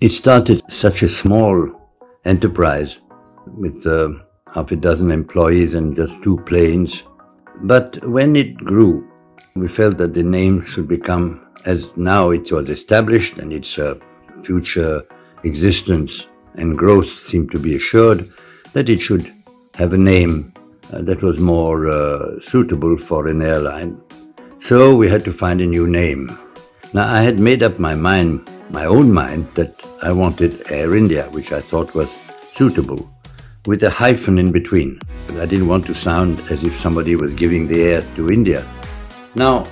It started such a small enterprise with half a dozen employees and just 2 planes. But when it grew, we felt that the name should become, as now it was established and its future existence and growth seemed to be assured, that it should have a name that was more suitable for an airline. So we had to find a new name. Now I had made up my own mind, that I wanted Air India, which I thought was suitable, with a hyphen in between. But I didn't want to sound as if somebody was giving the air to India. Now,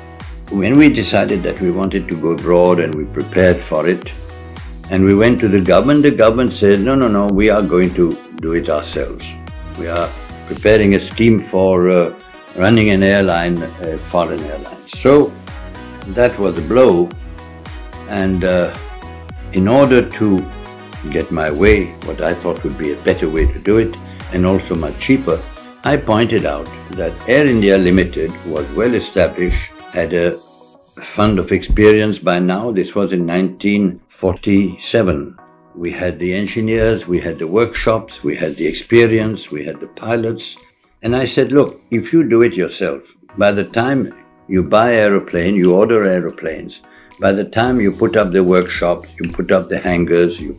when we decided that we wanted to go abroad and we prepared for it, and we went to the government said, no, we are going to do it ourselves. We are preparing a scheme for running an airline, a foreign airline. So that was a blow, and in order to get my way, what I thought would be a better way to do it, and also much cheaper, I pointed out that Air India Limited was well established, had a fund of experience by now. This was in 1947. We had the engineers, we had the workshops, we had the experience, we had the pilots. And I said, look, if you do it yourself, by the time you buy aeroplane, you order aeroplanes, by the time you put up the workshops, you put up the hangars, you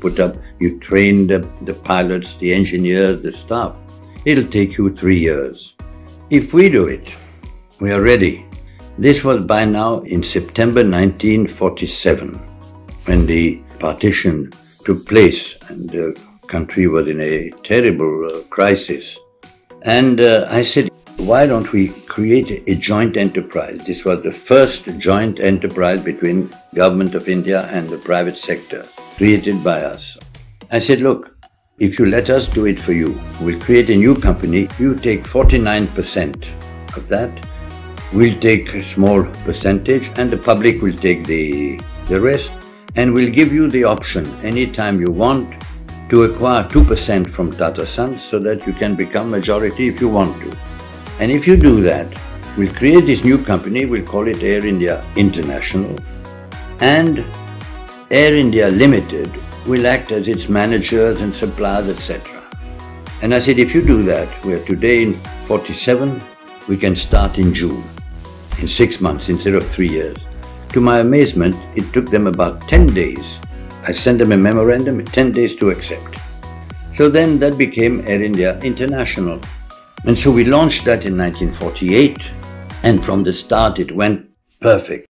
train the pilots, the engineers, the staff, it'll take you 3 years. If we do it, we are ready. This was by now in September 1947, when the partition took place and the country was in a terrible crisis. And I said, why don't we create a joint enterprise? This was the first joint enterprise between Government of India and the private sector, created by us. I said, look, if you let us do it for you, we'll create a new company, you take 49% of that, we'll take a small percentage and the public will take the rest, and we'll give you the option anytime you want to acquire 2% from Tata Sons so that you can become majority if you want to. And if you do that, we'll create this new company, we'll call it Air India International, and Air India Limited will act as its managers and suppliers, etc. And I said, if you do that, we are today in 47, we can start in June, in 6 months instead of 3 years. To my amazement, it took them about 10 days. I sent them a memorandum, 10 days to accept. So then that became Air India International. And so we launched that in 1948, and from the start it went perfect.